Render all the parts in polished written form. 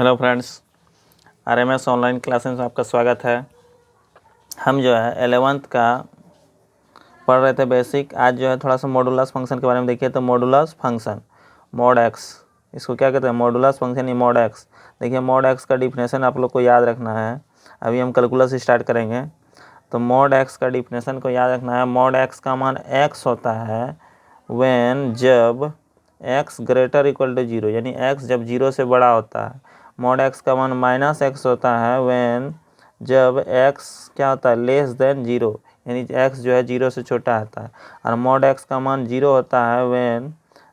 Hello friends, RMS online classes में आपका स्वागत है। हम जो है 11th का पढ़ रहे थे बेसिक। आज जो है थोड़ा सा मॉडुलस फंक्शन के बारे में देखिए। तो मॉडुलस फंक्शन मॉड एक्स, इसको क्या कहते हैं? मॉडुलस फंक्शन या मॉड एक्स। देखिए मॉड एक्स का डिफिनेशन आप लोग को याद रखना है। अभी हम कैलकुलस स्टार्ट करेंगे तो मॉड एक्स का डिफिनेशन को याद रखना है। मॉड एक्स का मान एक्स होता है व्हेन जब x greater equal to zero, यानी एक्स जब जीरो से बड़ा होता है। मॉड एक्स का मान माइनस एक्स होता है व्हेन जब एक्स क्या होता है? लेस देन जीरो, यानी एक्स जो है जीरो से छोटा आता है। और मॉड एक्स का मान जीरो होता है व्हेन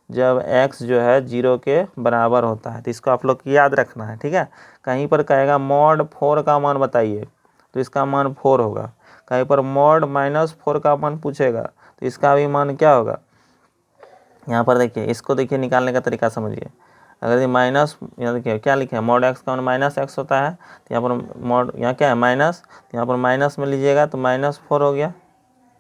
जब एक्स जो है जीरो के बराबर होता है। तो इसको आप लोग को याद रखना है, ठीक है। कहीं पर कहेगा मॉड 4 का मान बताइए तो इसका मान 4 होगा। कहीं पर मॉड -4 का मान पूछेगा तो इसका भी मान क्या होगा? यहाँ पर देखिए, इसको देखिए निकालने का तरीका समझिए। अगर ये माइनस, यहाँ देखिए क्या लिखे हैं, मॉड एक्स का मान माइनस एक्स होता है। तो यहाँ पर मॉड, यहाँ क्या है माइनस, यहाँ पर माइनस में लीजिएगा तो -4 हो गया।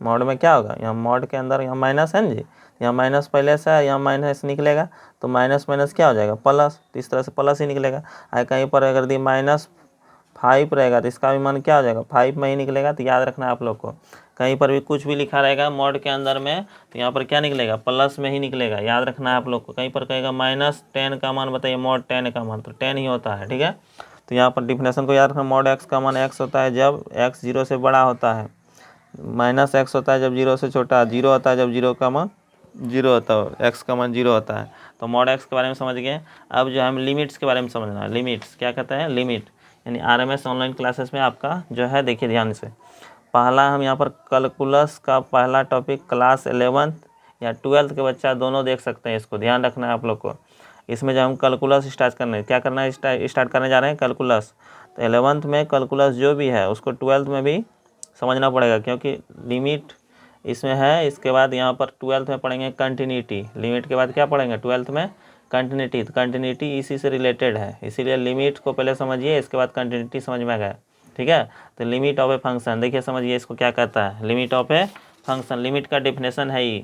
मॉड में क्या होगा? यहाँ मॉड के अंदर यहाँ माइनस है ना जी, यहाँ माइनस पहले से है, यहाँ माइनस निकलेगा तो माइनस माइनस क्या हो जाएगा? प्लस। तो इस तरह से प्लस ही निकलेगा। कहीं पर अगर दी -5 रहेगा तो इसका भी मान क्या हो जाएगा? 5 में ही निकलेगा। तो याद रखना है आप लोग को, कहीं पर भी कुछ भी लिखा रहेगा मॉड के अंदर में तो यहाँ पर क्या निकलेगा? प्लस में ही निकलेगा। याद रखना है आप लोग को। कहीं पर कहेगा -10 का मान बताइए, मॉड 10 का मान, तो 10 ही होता है, ठीक है। तो यहाँ पर डिफिनेशन को याद रखना। मॉड एक्स का मान एक्स होता है जब एक्स जीरो से बड़ा होता है, -x होता है जब जीरो से छोटा, जीरो होता है जब जीरो का मान जीरो होता है, एक्स का मान जीरो होता है। तो मॉड एक्स के बारे में समझ गए। अब जो है हम लिमिट्स के बारे में समझना है। लिमिट्स क्या कहते हैं? लिमिट, यानी आरएमएस ऑनलाइन क्लासेस में आपका जो है, देखिए ध्यान से। पहला हम यहाँ पर कैलकुलस का पहला टॉपिक क्लास 11th या 12th के बच्चा दोनों देख सकते हैं। इसको ध्यान रखना है आप लोग को। इसमें जब हम कैलकुलस स्टार्ट करने, क्या करना है, स्टार्ट करने जा रहे हैं कैलकुलस। तो 11th में कैलकुलस जो भी है उसको 12th में भी समझना पड़ेगा, क्योंकि लिमिट इसमें है। इसके बाद यहाँ पर 12th में पढ़ेंगे कंटिन्यूटी। लिमिट के बाद क्या पढ़ेंगे 12th में? कंटिन्यूटी। तो कंटिन्यूटी इसी से रिलेटेड है, इसीलिए लिमिट को पहले समझिए, इसके बाद कंटिन्यूटी समझ में गया, ठीक है। तो लिमिट ऑफ ए फंक्शन, देखिए समझिए इसको क्या कहता है। Limit of a function, limit का डिफिनेशन है ये,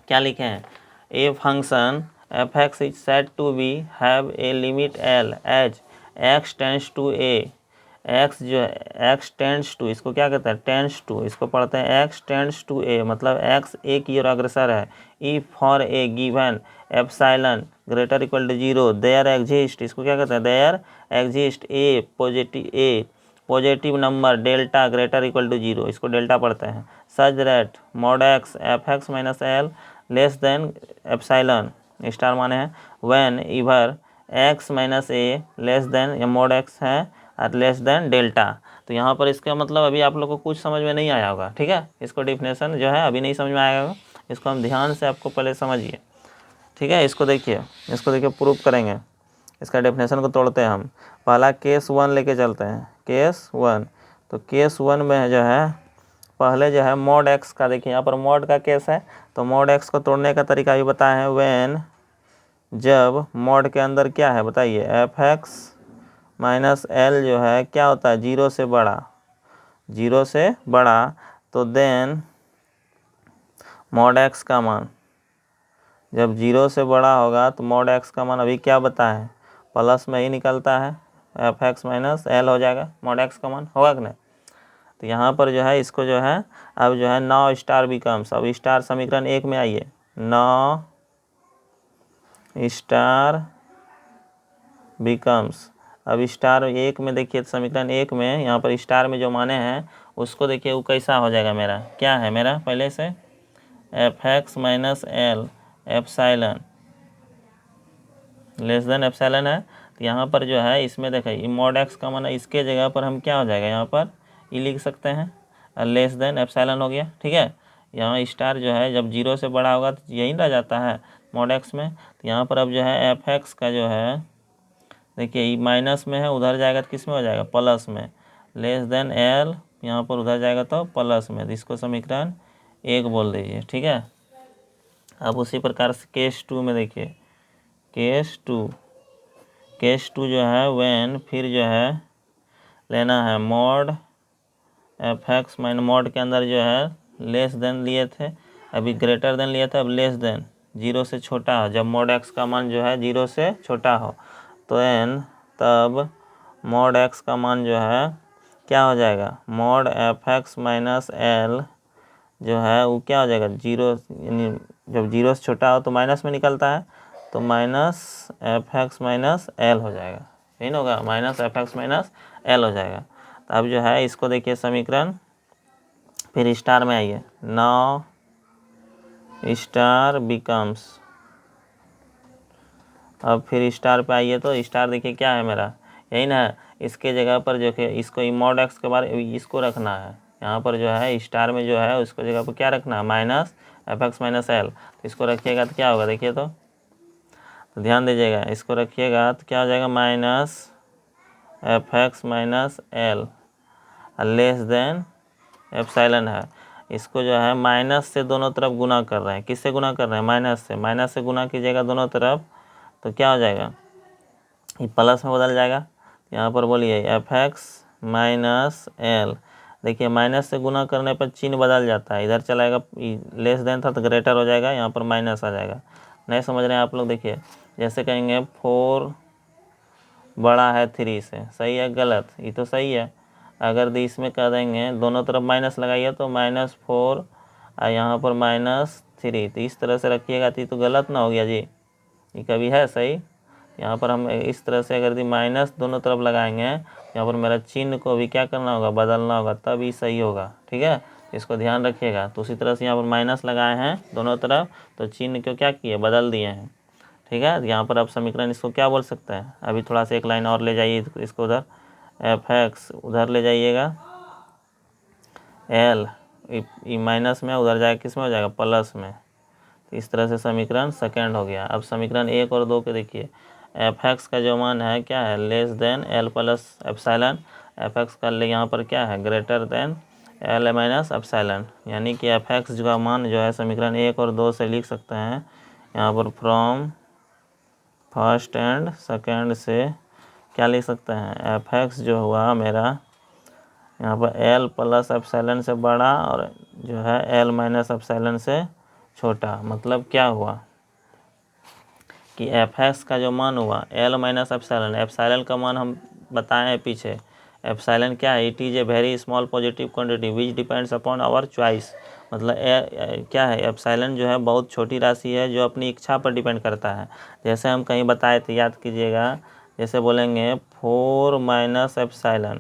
क्या लिखे हैं? A function f x is said to be have a limit l as x tends to a. X जो है एक्स टेंड्स टू, इसको क्या कहते हैं? टेंड्स टू, इसको पढ़ते हैं एक्स टेंड्स टू ए, मतलब एक्स ए की ओर अग्रसर है। ई for a given epsilon greater equal to zero there exist, इसको क्या कहते हैं? There exist a positive number delta greater equal to zero, इसको डेल्टा पढ़ते हैं। Such that mod x f x minus l less than epsilon, star माने हैं whenever x minus a less than, या मॉड एक्स है और less than delta. तो यहाँ पर इसका मतलब अभी आप लोग को कुछ समझ में नहीं आया होगा, ठीक है। इसको डिफिनेशन जो है अभी नहीं समझ में आया होगा, इसको हम ध्यान से आपको पहले समझिए, ठीक है। इसको देखिए प्रूफ करेंगे। इसका डेफिनेशन को तोड़ते हैं हम। पहला केस 1 लेके चलते हैं, केस 1। तो केस 1 में जो है पहले जो है मॉड एक्स का, देखिए यहाँ पर मॉड का केस है। तो मॉड एक्स को तोड़ने का तरीका भी बताए हैं। व्हेन जब मॉड के अंदर क्या है बताइए, एफ एक्स माइनस एल जो है क्या होता है? जीरो से बड़ा। तो देन मॉड एक्स का मान जब जीरो से बड़ा होगा तो मॉड एक्स का मान अभी क्या बताएं? प्लस में ही निकलता है। एफ एक्स माइनस एल हो जाएगा, मॉड एक्स का मान होगा कि नहीं। तो यहाँ पर जो है इसको जो है अब जो है नाउ स्टार बिकम्स, अब स्टार समीकरण 1 में आइए। नाउ स्टार बिकम्स, अब स्टार 1 में देखिए, समीकरण 1 में यहाँ पर स्टार में जो माने हैं उसको देखिए वो कैसा हो जाएगा। मेरा क्या है, मेरा पहले से F x minus L epsilon less than epsilon है। तो यहाँ पर जो है इसमें देखिए मॉड एक्स का मान, इसके जगह पर हम क्या हो जाएगा, यहाँ पर ई लिख सकते हैं और लेस देन एप्सिलॉन हो गया, ठीक है। यहाँ स्टार जो है जब जीरो से बड़ा होगा तो यही रह जाता है मॉड एक्स में। तो यहाँ पर अब जो है एफ एक्स का जो है देखिए माइनस में है, उधर जाएगा तो किस में हो जाएगा? प्लस में। लेस देन एल, यहाँ पर उधर जाएगा तो प्लस में। तो इसको समीकरण 1 बोल दीजिए, ठीक है। अब उसी प्रकार से केस 2 में देखिए, केस टू जो है व्हेन, फिर जो है लेना है mod F x minus, mod के अंदर जो है लेस देन लिए थे, अभी ग्रेटर देन लिए थे, अब लेस देन जीरो से छोटा हो। जब मॉड एक्स का मान जो है जीरो से छोटा हो तो एन तब मॉड x का मान जो है क्या हो जाएगा, मॉड fx माइनस एल जो है वो क्या हो जाएगा, जीरो, यानी जब जीरो से छोटा हो तो माइनस में निकलता है, तो minus F x minus L हो जाएगा, यही ना होगा, minus F x minus L हो जाएगा। तो अब जो है इसको देखिए समीकरण, फिर स्टार में आइए, नाउ स्टार बिकम्स, अब फिर स्टार पे आइए तो स्टार देखिए क्या है मेरा, यही ना है, इसके जगह पर जो कि इसको मॉड एक्स के बारे इसको रखना है, यहाँ पर जो है स्टार में जो है उसको जगह पर क्या रखना है, minus F x minus L, तो इसको रखिएगा तो क्या होगा देखिए, तो ध्यान दीजिएगा, इसको रखिएगा तो क्या हो जाएगा, minus F x minus l less than epsilon है। इसको जो है माइनस से दोनों तरफ गुना कर रहे हैं, किससे गुना कर रहे हैं, माइनस से गुना कीजिएगा दोनों तरफ, तो क्या हो जाएगा, ये प्लस में बदल जाएगा। यहाँ पर बोलिए एफ एक्स माइनस एल, देखिए माइनस से गुना करने पर चिन्ह बदल जाता है, इधर चलाएगा, लेस देन था तो ग्रेटर हो जाएगा, यहाँ पर माइनस आ जाएगा। नहीं समझ रहे हैं आप लोग, देखिए जैसे कहेंगे 4 बड़ा है 3 से, सही है गलत, ये तो सही है। अगर इसमें कह देंगे दोनों तरफ माइनस लगाइए तो -4 और यहाँ पर -3, तो इस तरह से रखिएगा तो ये तो गलत ना हो गया जी, ये कभी है सही। यहाँ पर हम इस तरह से अगर माइनस दोनों तरफ लगाएंगे, यहाँ पर मेरा चिन्ह को भी क्या करना होगा, बदलना होगा, तब ही सही होगा, ठीक है, इसको ध्यान रखिएगा। तो उसी तरह से यहाँ पर माइनस लगाए हैं दोनों तरफ, तो चिन्ह को क्या किए, बदल दिए हैं, ठीक है। यहाँ पर आप समीकरण इसको क्या बोल सकते हैं, अभी थोड़ा सा एक लाइन और ले जाइए इसको उधर, एफ एक्स उधर ले जाइएगा, एल माइनस में उधर जाएगा, किस में हो जाएगा, प्लस में। तो इस तरह से समीकरण सेकेंड हो गया। अब समीकरण 1 और 2 के देखिए, एफ एक्स का जो मान है क्या है, less than L plus epsilon, F x का ले यहाँ पर क्या है, greater than L minus epsilon, यानी कि एफ एक्स का मान जो है समीकरण 1 और 2 से लिख सकते हैं, यहाँ पर फ्रॉम फर्स्ट एंड सेकेंड से क्या लिख सकते हैं, एफ एक्स जो हुआ मेरा यहाँ पर एल प्लस एप्सिलॉन से बड़ा और जो है एल माइनस एप्सिलॉन से छोटा। मतलब क्या हुआ कि एफ एक्स का जो मान हुआ एल माइनस एप्सिलॉन, एप्सिलॉन का मान हम बताएं पीछे, एप्सिलॉन क्या है, it is a very small positive quantity which depends upon our choice. मतलब क्या है, एप्सिलॉन जो है बहुत छोटी राशि है जो अपनी इच्छा पर डिपेंड करता है। जैसे हम कहीं बताए थे, याद कीजिएगा, जैसे बोलेंगे 4 माइनस एप्सिलॉन,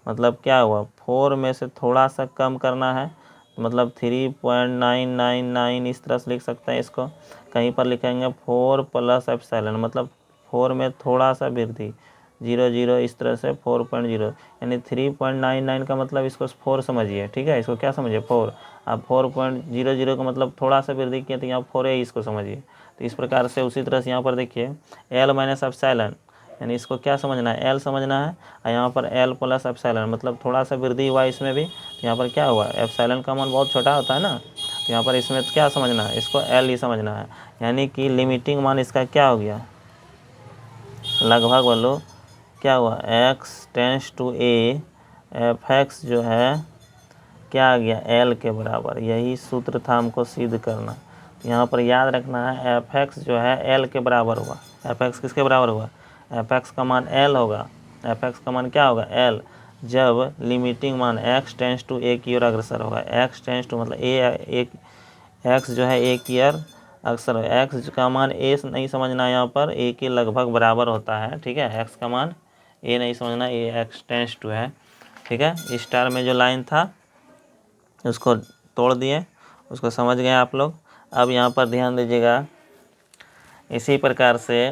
मतलब क्या हुआ, 4 में से थोड़ा सा कम करना है, मतलब 3.999 इस तरह से लिख सकते हैं इसको। कहीं पर लिखेंगे 4 प्लस एप्सिलॉन, मतलब 4 में थोड़ा सा वृद्धि, 0 इस तरह से 4.0, यानी 3.99 का मतलब इसको 4 समझिए, ठीक है, इसको क्या समझिए 4। अब 4.00 का मतलब थोड़ा सा वृद्धि किया तो यहाँ 4 है, इसको समझिए। तो इस प्रकार से उसी तरह से यहाँ पर देखिए एल माइनस एप्सिलॉन, यानी इसको क्या समझना है, एल समझना है, और यहाँ पर एल प्लस एप्सिलॉन मतलब थोड़ा सा वृद्धि हुआ इसमें भी, तो यहाँ पर क्या हुआ, एप्सिलॉन का मान बहुत छोटा होता है ना, तो यहाँ पर इसमें क्या समझना है, इसको एल ही समझना है, यानी कि लिमिटिंग मान इसका क्या हो गया, लगभग बोलो क्या हुआ, x tends to a, f x जो है क्या आ गया, एल के बराबर। यही सूत्र था हमको सिद्ध करना। यहाँ पर याद रखना है, एफ एक्स जो है एल के बराबर हुआ। एफ एक्स किसके बराबर हुआ, एफ एक्स का मान एल होगा, एफ एक्स का मान क्या होगा, एल, जब लिमिटिंग मान एक्स टेंस टू ए की ओर अग्रसर होगा। एक्स टेंस टू मतलब एक एक्स जो है ए की ओर अक्सर, एक्स का मान ए नहीं समझना, यहाँ पर ए के लगभग बराबर होता है, ठीक है, एक्स का मान ए नहीं समझना, ए एक्स टेंस टू है, ठीक है। स्टार में जो लाइन था उसको तोड़ दिए, उसको समझ गए आप लोग। अब यहाँ पर ध्यान दीजिएगा, इसी प्रकार से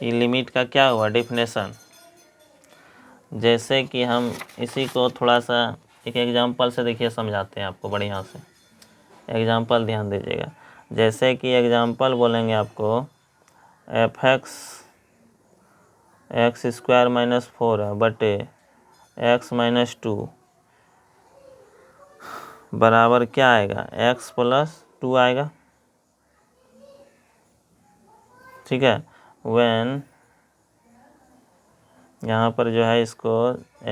ये लिमिट का क्या हुआ, डेफिनेशन। जैसे कि हम इसी को थोड़ा सा एक एग्जांपल से देखिए समझाते हैं आपको बढ़िया से। एग्जांपल ध्यान दीजिएगा, जैसे कि एग्जांपल बोलेंगे आपको, एफ एक्स स्क्वायर माइनस 4 है बटे एक्स माइनस 2 बराबर क्या आएगा, एक्स प्लस 2 आएगा, ठीक है। व्हेन यहाँ पर जो है इसको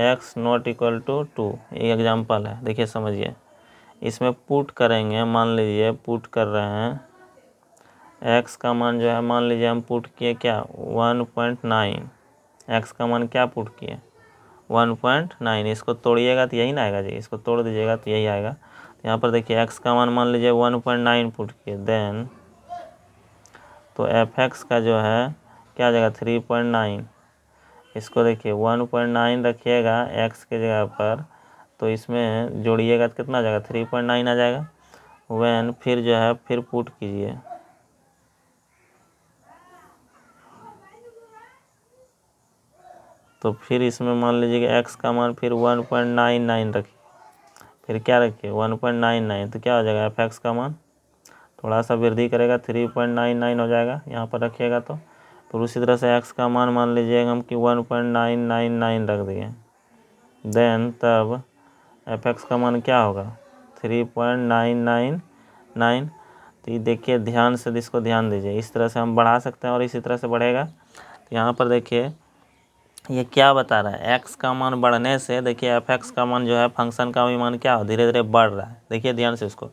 x नॉट इक्वल टू 2, ये एग्जांपल है, देखिए समझिए। इसमें पुट करेंगे, मान लीजिए पुट कर रहे हैं एक्स का मान जो है मान लीजिए हम पुट किए क्या 1.9, एक्स का मान क्या पुट किए 1.9, इसको तोड़िएगा तो यही ना आएगा जी, इसको तोड़ दीजिएगा तो यही आएगा। तो यहाँ पर देखिए एक्स का मान लीजिए 1.9 पुट किए, देन तो एफ एक्स का जो है क्या आ जाएगा 3.9, इसको देखिए 1.9 रखिएगा एक्स के जगह पर, तो इसमें जोड़िएगा तो कितना आ जाएगा 3.9 आ जाएगा। वैन फिर जो है फिर पुट कीजिए, तो फिर इसमें मान लीजिए कि एक्स का मान फिर 1.99 रखिए, फिर क्या रखिए 1.99, तो क्या हो जाएगा एफ एक्स का मान थोड़ा सा वृद्धि करेगा 3.99 हो जाएगा यहाँ पर रखिएगा। तो फिर उसी तरह से एक्स का मान लीजिएगा हम कि 1.999 रख दिए, देन तब एफ एक्स का मान क्या होगा 3.999। तो ये देखिए ध्यान से, इसको ध्यान दीजिए, इस तरह से हम बढ़ा सकते हैं और इसी तरह से बढ़ेगा। तो यहाँ पर देखिए ये क्या बता रहा है, एक्स का मान बढ़ने से देखिए एफ एक्स का मान जो है फंक्शन का भी मान क्या धीरे धीरे बढ़ रहा है। देखिए ध्यान से इसको,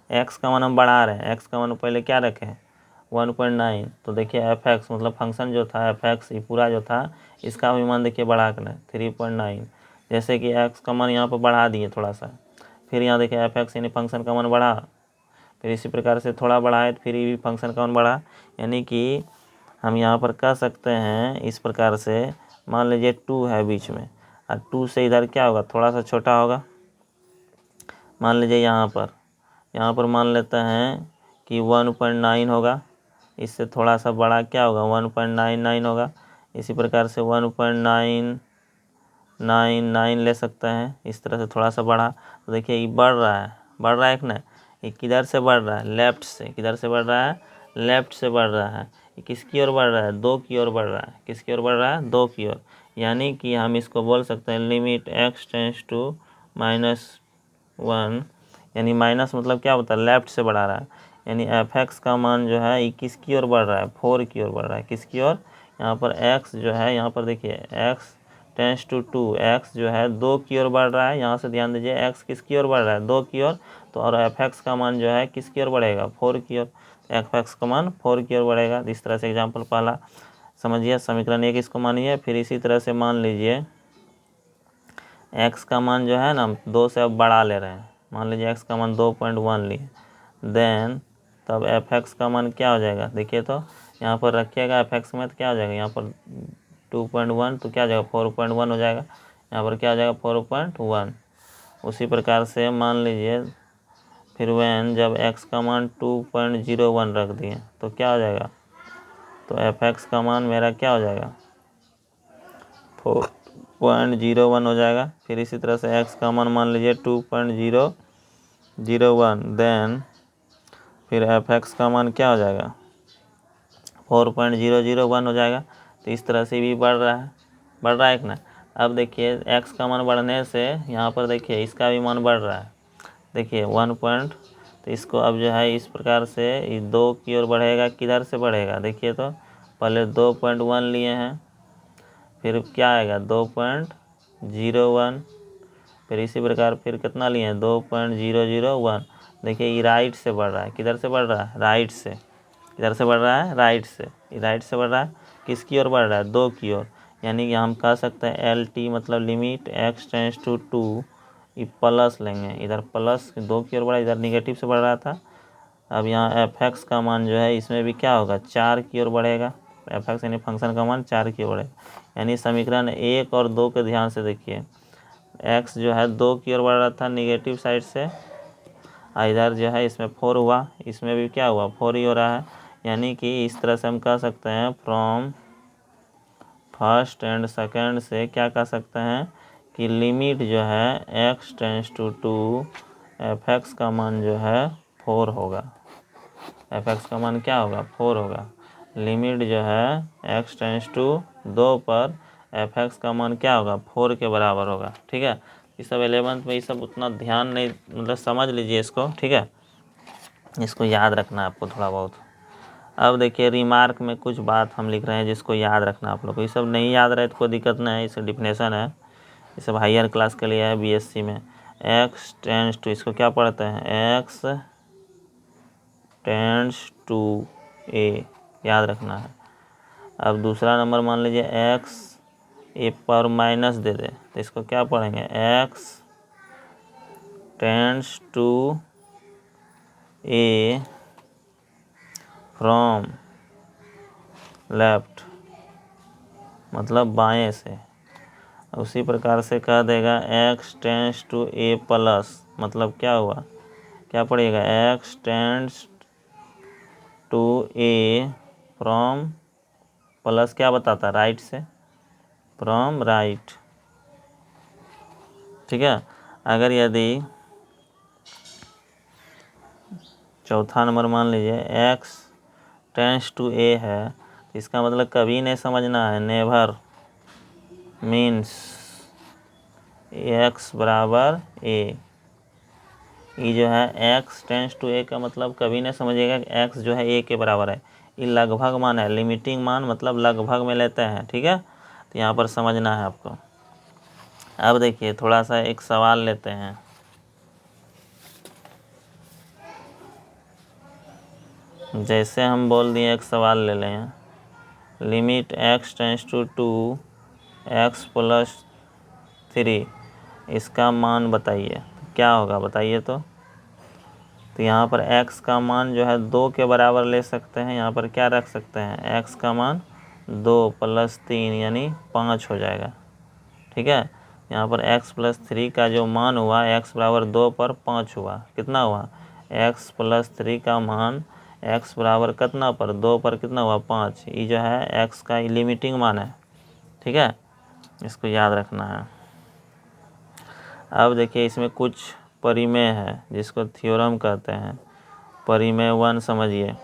एक्स का मान हम बढ़ा रहे हैं, एक्स का मान पहले क्या रखे हैं 1.9, तो देखिए एफ एक्स मतलब फंक्शन जो था एफ एक्स ये पूरा जो था इसका भी मान देखिए बढ़ा कर 3.9, जैसे कि एक्स का मान यहाँ पर बढ़ा दिए थोड़ा सा, फिर यहाँ देखिए एफ एक्स यानी फंक्शन का मान बढ़ा, फिर इसी प्रकार से थोड़ा बढ़ाए तो फिर ये भी फंक्शन का मान बढ़ा। यानी कि हम यहाँ पर कह सकते हैं इस प्रकार से, मान लीजिए 2 है बीच में और 2 से इधर क्या होगा थोड़ा सा छोटा होगा, मान लीजिए यहाँ पर मान लेते हैं कि 1.9 होगा, इससे थोड़ा सा बड़ा क्या होगा 1.99 होगा, इसी प्रकार से 1.999 ले सकते हैं, इस तरह से थोड़ा सा बढ़ा। तो देखिए ये बढ़ रहा है कि ना, ये किधर से बढ़ रहा है लेफ्ट से, किधर से बढ़ रहा है लेफ्ट से बढ़ रहा है, ये किसकी ओर बढ़ रहा है 2 की ओर बढ़ रहा है, किसकी ओर बढ़ रहा है 2 की ओर। यानी कि हम इसको बोल सकते हैं लिमिट x टेंस टू -1, यानी माइनस मतलब क्या होता है लेफ्ट से बढ़ा रहा है, यानी एफ एक्स का मान जो है ये किसकी ओर बढ़ रहा है 4 की ओर बढ़ रहा है, किसकी ओर, यहाँ पर x जो है यहाँ पर देखिए x टेंस टू 2, x जो है 2 की ओर बढ़ रहा है, यहाँ से ध्यान दीजिए x किसकी ओर बढ़ रहा है 2 की ओर, तो और एफ एक्स का मान जो है किसकी ओर बढ़ेगा 4 की ओर, एफ एक्स का मान 4 की ओर बढ़ेगा। इस तरह से एग्जाम्पल पहला समझिए, समीकरण 1 इसको मानिए, फिर इसी तरह से मान लीजिए x का मान जो है ना 2 से अब बढ़ा ले रहे हैं, मान लीजिए x का मान 2.1 लिए, देन तब एफ एक्स का मान क्या हो जाएगा देखिए, तो यहाँ पर रखिएगा एफ एक्स में तो क्या हो जाएगा यहाँ पर 2.1, तो क्या हो जाएगा 4.1 हो जाएगा, यहाँ पर क्या हो जाएगा 4.1। उसी प्रकार से मान लीजिए फिर वैन जब x का मान 2.01 रख दिए तो क्या हो जाएगा, तो एफ एक्स का मान मेरा क्या हो जाएगा 4.01 हो जाएगा। फिर इसी तरह से x का मान लीजिए 2.001, देन फिर एफ एक्स का मान क्या हो जाएगा 4.001 हो जाएगा। तो इस तरह से भी बढ़ रहा है कि ना। अब देखिए x का मान बढ़ने से यहाँ पर देखिए इसका भी मान बढ़ रहा है, देखिए 1 पॉइंट, तो इसको अब जो है इस प्रकार से ये 2 की ओर बढ़ेगा, किधर से बढ़ेगा देखिए, तो पहले 2.1 लिए हैं, फिर क्या आएगा 2.01, फिर इसी प्रकार फिर कितना लिए हैं 2.001। देखिए ये राइट से बढ़ रहा है, किधर से बढ़ रहा है राइट से, किधर से बढ़ रहा है राइट से, ये राइट से बढ़ रहा है, किसकी ओर बढ़ रहा है 2 की ओर। यानी कि हम कह सकते हैं एल टी मतलब लिमिट x टेंस टू 2, ये प्लस लेंगे, इधर प्लस 2 की ओर बढ़ा, इधर निगेटिव से बढ़ रहा था। अब यहाँ एफ एक्स का मान जो है इसमें भी क्या होगा 4 की ओर बढ़ेगा, एफ एक्स यानी फंक्शन का मान 4 की ओर बढ़ेगा। यानी समीकरण 1 और 2 के ध्यान से देखिए, x जो है 2 की ओर बढ़ रहा था निगेटिव साइड से, इधर जो है इसमें 4 हुआ, इसमें भी क्या हुआ 4 ही हो रहा है। यानी कि इस तरह से हम कह सकते हैं फ्रॉम फर्स्ट एंड सेकंड से क्या कह सकते हैं कि लिमिट जो है x tends to 2, f x का मान जो है 4 होगा, एफ एक्स का मान क्या होगा 4 होगा। लिमिट जो है x टेंस टू 2 पर एफ एक्स का मान क्या होगा 4 के बराबर होगा। ठीक है, ये सब 11th में ये सब उतना ध्यान नहीं, मतलब समझ लीजिए इसको, ठीक है, इसको याद रखना है आपको थोड़ा बहुत। अब देखिए रिमार्क में कुछ बात हम लिख रहे हैं जिसको याद रखना आप लोग को, ये सब नहीं याद रहे तो कोई दिक्कत नहीं है, इसे डिफिनेशन है, ये सब हायर क्लास के लिए है बीएससी में। x टेंस टू, इसको क्या पढ़ते हैं x टेंस टू ए, याद रखना है। अब दूसरा नंबर मान लीजिए एक्स ए पर माइनस दे दे, तो इसको क्या पढ़ेंगे, x tends to a from left, मतलब बाएं से। उसी प्रकार से कह देगा x tends to a plus, मतलब क्या हुआ, क्या पड़ेगा, x tends to a from plus क्या बताता है, राइट से, फ्रॉम राइट। ठीक है। अगर यदि चौथा नंबर मान लीजिए एक्स टेंड्स टू ए है, तो इसका मतलब कभी नहीं समझना है, नेवर मीन्स एक्स बराबर ए। ये जो है एक्स टेंड्स टू ए का मतलब कभी नहीं समझिएगा कि एक्स जो है ए के बराबर है। ये लगभग मान है, लिमिटिंग मान मतलब लगभग में लेते हैं। ठीक है, तो यहाँ पर समझना है आपको। अब देखिए थोड़ा सा एक सवाल लेते हैं। जैसे हम बोल दिए, एक सवाल ले लें, limit x tends to 2x plus 3, इसका मान बताइए, तो क्या होगा बताइए। तो यहाँ पर x का मान जो है 2 के बराबर ले सकते हैं, यहाँ पर क्या रख सकते हैं, x का मान 2 प्लस 3 यानी 5 हो जाएगा। ठीक है, यहाँ पर x प्लस 3 का जो मान हुआ, x बराबर 2 पर 5 हुआ, कितना हुआ, x प्लस 3 का मान x बराबर कितना पर, 2 पर कितना हुआ, 5। ये जो है x का लिमिटिंग मान है। ठीक है, इसको याद रखना है। अब देखिए इसमें कुछ परिमेय है जिसको थ्योरम कहते हैं। परिमेय 1 समझिए,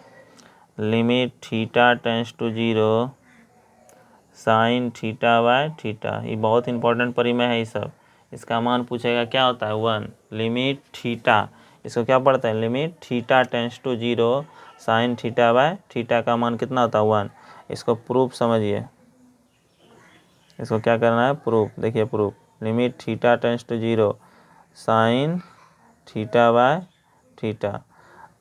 limit theta tends to 0 sine theta by theta. ये बहुत इंपॉर्टेंट परिमेय है ये सब। इसका मान पूछेगा क्या होता है, 1। लिमिट थीटा, इसको क्या पढ़ते हैं, limit theta tends to 0 sine theta by theta का मान कितना होता है, 1। इसको प्रूफ समझिए, इसको क्या करना है, प्रूफ। देखिए proof, limit theta tends to 0 sine theta by theta.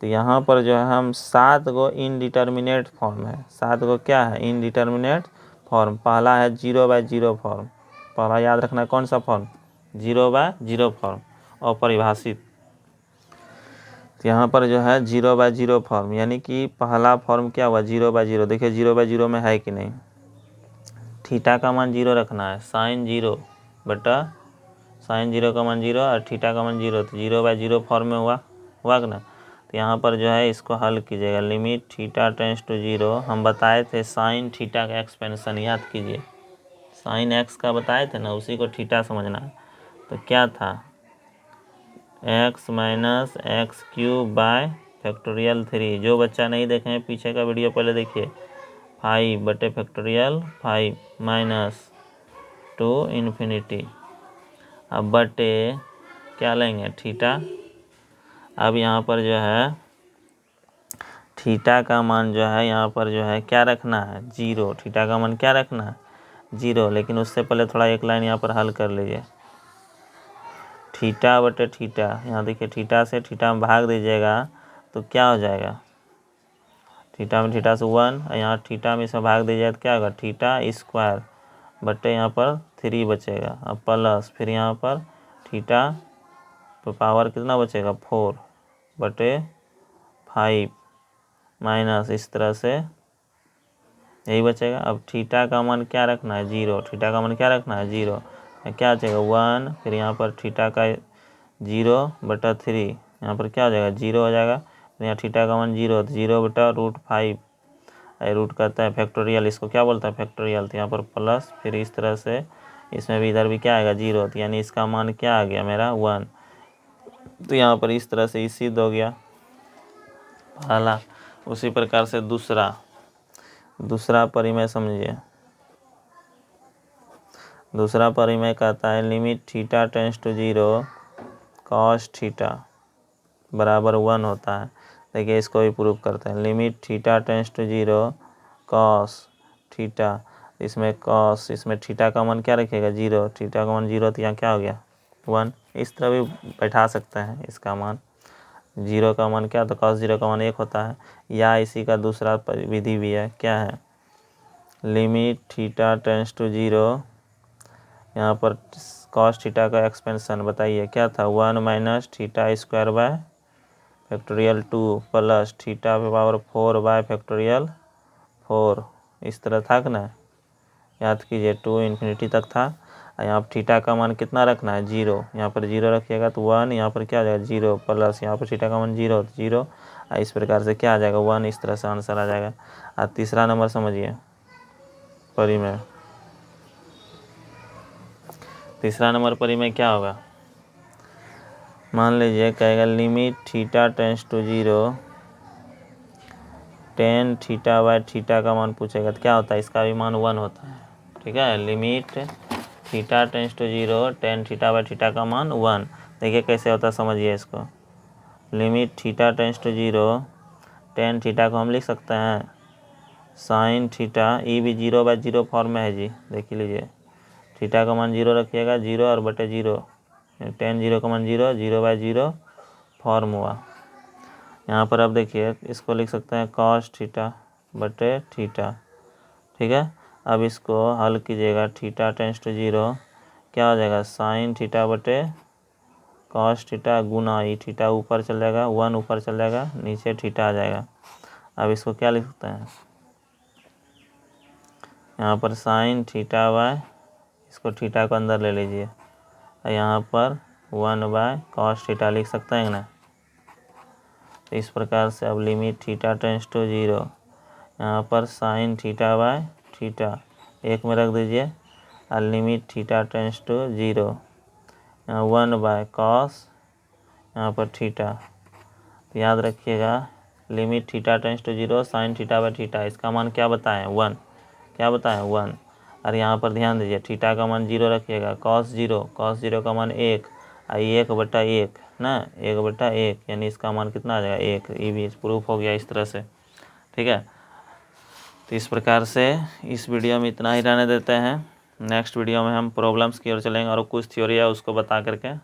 तो यहाँ पर जो है हम 7 गो इनडिटर्मिनेट फॉर्म है, 7 गो क्या है, इनडिटर्मिनेट फॉर्म। पहला है 0/0 फॉर्म, पहला याद रखना है कौन सा फॉर्म, 0/0 फॉर्म, अपरिभाषित। तो यहाँ पर जो है 0/0 फॉर्म, यानी कि पहला फॉर्म क्या हुआ, 0/0। देखिए 0/0 में है कि नहीं, थीटा का मान 0 रखना है, साइन 0 बटा साइन 0 का मान 0 और थीटा का मान 0, तो 0/0 फॉर्म में हुआ कि ना। तो यहाँ पर जो है इसको हल कीजिएगा, लिमिट थीटा टेंड्स टू 0, हम बताए थे साइन थीटा का एक्सपेंशन, याद कीजिए, साइन एक्स का बताए थे ना, उसी को थीटा समझना है। तो क्या था, x minus x cube by factorial 3। जो बच्चा नहीं देखे हैं पीछे का वीडियो पहले देखिए, 5 बटे फैक्टोरियल 5 माइनस 2 इन्फिनिटी। अब बटे क्या लेंगे, थीटा। अब यहाँ पर जो है थीटा का मान जो है यहाँ पर जो है क्या रखना है, 0। थीटा का मान क्या रखना है, 0। लेकिन उससे पहले थोड़ा एक लाइन यहाँ पर हल कर लीजिए, थीटा बटे थीटा। यहाँ देखिए थीटा से थीटा में भाग दीजिएगा तो क्या हो जाएगा, थीटा में थीटा से 1, यहाँ थीटा में इसमें भाग दीजिएगा तो क्या होगा, थीटा स्क्वायर बटे यहाँ पर 3 बचेगा। अब प्लस फिर यहाँ पर थीटा तो पावर कितना बचेगा, 4 बटे 5 माइनस, इस तरह से यही बचेगा। अब थीटा का मान क्या रखना है, 0। थीटा का मान क्या रखना है, 0। क्या बचेगा, 1। फिर यहाँ पर थीटा का 0 बटा 3, यहाँ पर क्या हो जाएगा, 0 हो जाएगा। तो यहाँ थीटा का मान 0, तो 0 बटा √5, रूट करता है फैक्टोरियल, इसको क्या बोलता है, फैक्टोरियल। तो यहाँ पर प्लस, फिर इस तरह से इसमें भी इधर भी क्या आएगा, 0। तो यानी इसका मान क्या आ गया मेरा, 1। तो यहाँ पर इस तरह से सिद्ध हो गया पहला। उसी प्रकार से दूसरा परिमेय समझिए। दूसरा परिमेय कहता है limit theta tends to 0 cos theta बराबर 1 होता है। देखिए इसको भी प्रूव करते हैं, limit theta tends to 0 cos theta, इसमें कॉस, इसमें थीटा का मान क्या रखेगा, 0। थीटा का मान 0, तो यहाँ क्या हो गया, 1। इस तरह भी बैठा सकते हैं इसका मान। जीरो का मान क्या होता है, कॉस जीरो का मान 1 होता है। या इसी का दूसरा विधि भी है, क्या है, limit theta tends to zero, यहाँ पर कॉस थीटा का एक्सपेंशन बताइए क्या था, 1 minus theta square by factorial 2 plus theta पे पावर 4 बाय फैक्टोरियल 4, इस तरह था कि ना, याद कीजिए 2 इन्फिनिटी तक था। यहाँ पर थीटा का मान कितना रखना है, 0, यहाँ पर 0 रखिएगा तो 1, यहाँ पर क्या आ जाएगा 0 प्लस यहाँ पर थीटा का मान 0 तो 0, इस प्रकार से क्या आ जाएगा 1, इस तरह से आंसर आ जाएगा। और तीसरा नंबर समझिए परिमेय, तीसरा नंबर परिमेय क्या होगा, मान लीजिए कहेगा limit theta tends to zero, tan theta by theta का मान पूछेगा तो क्या होता है, इसका भी मान 1 होता है। ठीक है, limit theta tends to zero, tan theta by theta का मान 1। देखिए कैसे होता है, समझिए इसको। Limit theta tends to zero, tan theta को हम लिख सकते हैं साइन थीटा, ई भी 0/0 फॉर्म में है जी, देख लीजिए। थीटा का मान 0 रखिएगा, 0 और बटे 0, टेन 0 का मान 0, 0/0 फॉर्म हुआ। यहाँ पर अब देखिए इसको लिख सकते हैं कॉस थीटा बटे थीटा। ठीक है, अब इसको हल कीजिएगा, थीटा टेंस टू जीरो क्या हो जाएगा, साइन थीटा बटे कॉस थीटा गुना ई थीटा ऊपर चल जाएगा, 1 ऊपर चल जाएगा, नीचे थीटा आ जाएगा। अब इसको क्या लिख सकते हैं, यहाँ पर साइन थीटा बाय, इसको थीटा को अंदर ले लीजिए, और यहाँ पर 1 बाय कॉस थीटा लिख सकते हैं ना। तो इस प्रकार से अब limit theta tends to zero, यहाँ पर साइन थीटा बाय थीटा 1 में रख दीजिए, और limit theta tends to zero, यहाँ 1 बाय कॉस, यहाँ पर थीटा। तो याद रखिएगा limit theta tends to zero, sine theta by theta, इसका मान क्या बताएं 1, क्या बताएं 1। और यहाँ पर ध्यान दीजिए थीटा का मान 0 रखिएगा, कॉस जीरो का मान 1, 1/1 ना, 1/1, यानी इसका मान कितना आ जाएगा 1। ये भी प्रूफ हो गया इस तरह से। ठीक है, तो इस प्रकार से इस वीडियो में इतना ही रहने देते हैं। नेक्स्ट वीडियो में हम प्रॉब्लम्स की ओर चलेंगे और कुछ थ्योरी है उसको बता करके